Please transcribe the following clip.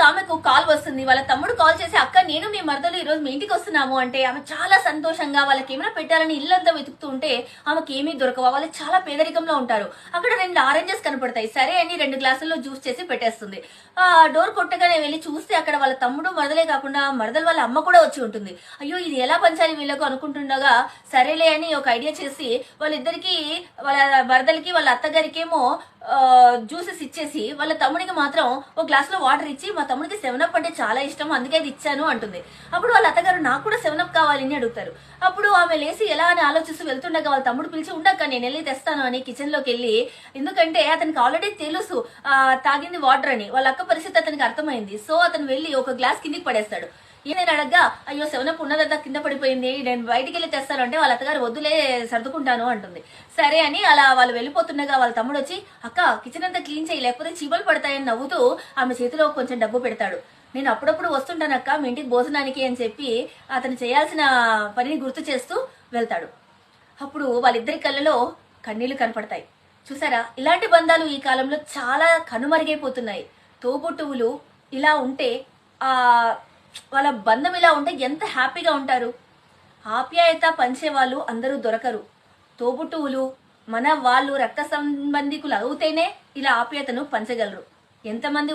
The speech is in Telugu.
ఆమెకు కాల్ వస్తుంది. వాళ్ళ తమ్ముడు కాల్ చేసి, అక్క నేను మీ మరదలు ఈ రోజు మీ ఇంటికి వస్తున్నాము అంటే, ఆమె చాలా సంతోషంగా వాళ్ళకి ఏమైనా పెట్టాలని ఇల్లంతా వెతుకుతూ ఉంటే ఆమెకి ఏమీ దొరకవు. వాళ్ళు చాలా పేదరికంలో ఉంటారు. అక్కడ 2 ఆరెంజెస్ కనపడతాయి. సరే అని 2 గ్లాసుల్లో జ్యూస్ చేసి పెట్టేస్తుంది. ఆ డోర్ కొట్టగానే వెళ్ళి చూస్తే అక్కడ వాళ్ళ తమ్ముడు మరదలే కాకుండా మరదలు వాళ్ళ అమ్మ కూడా వచ్చి ఉంటుంది. అయ్యో ఇది ఎలా పంచాలి వీళ్ళకు అనుకుంటుండగా, సరేలే అని ఒక ఐడియా చేసి వాళ్ళిద్దరికి, వాళ్ళ మరదలకి వాళ్ళ అత్తగారికేమో జ్యూసెస్ ఇచ్చేసి వాళ్ళ తమ్ముడికి మాత్రం ఒక గ్లాస్ లో వాటర్ ఇచ్చి, మా తమ్ముడికి 7 అంటే చాలా ఇష్టం అందుకే అది ఇచ్చాను అంటుంది. అప్పుడు వాళ్ళ అత్తగారు నాకు కూడా 7 కావాలని అడుగుతారు. అప్పుడు ఆమె లేసి ఎలా అని ఆలోచిస్తూ వెళ్తుండగా వాళ్ళ తమ్ముడు పిలిచి, ఉండక్క నేను వెళ్ళి తెస్తాను అని కిచెన్ లోకి వెళ్ళి, ఎందుకంటే అతనికి ఆల్రెడీ తెలుసు తాగింది వాటర్ అని, వాళ్ళ అక్క పరిస్థితి అతనికి అర్థమైంది. సో అతను వెళ్ళి ఒక గ్లాస్ కిందికి పడేస్తాడు. నేను అడగ్గా, అయ్యో 7 ఉన్నదంతా కింద పడిపోయింది, నేను బయటికి వెళ్ళి తెస్తాను అంటే వాళ్ళ అత్తగారు వద్దులే సర్దుకుంటాను అంటుంది. సరే అని అలా వాళ్ళు వెళ్ళిపోతుండగా వాళ్ళ తమ్ముడు వచ్చి, అక్క కిచెన్ అంతా క్లీన్ చేయి లేకపోతే చీమలు పడతాయని నవ్వుతూ ఆమె చేతిలో కొంచెం డబ్బు పెడతాడు. నేను అప్పుడప్పుడు వస్తుంటానక్క మీ ఇంటికి భోజనానికి అని చెప్పి అతను చేయాల్సిన పనిని గుర్తు చేస్తూ వెళ్తాడు. అప్పుడు వాళ్ళిద్దరి కళ్ళలో కన్నీళ్లు కనపడతాయి. చూసారా, ఇలాంటి బంధాలు ఈ కాలంలో చాలా కనుమరుగైపోతున్నాయి. తోబుట్టువులు ఇలా ఉంటే, ఆ వాళ్ళ బంధం ఇలా ఉంటే ఎంత హ్యాపీగా ఉంటారు. ఆప్యాయత పంచేవాళ్ళు అందరూ దొరకరు. తోబుట్టువులు మన వాళ్ళు రక్త సంబంధికులు అవుతేనే ఇలా ఆప్యాయతను పంచగలరు. ఎంతమంది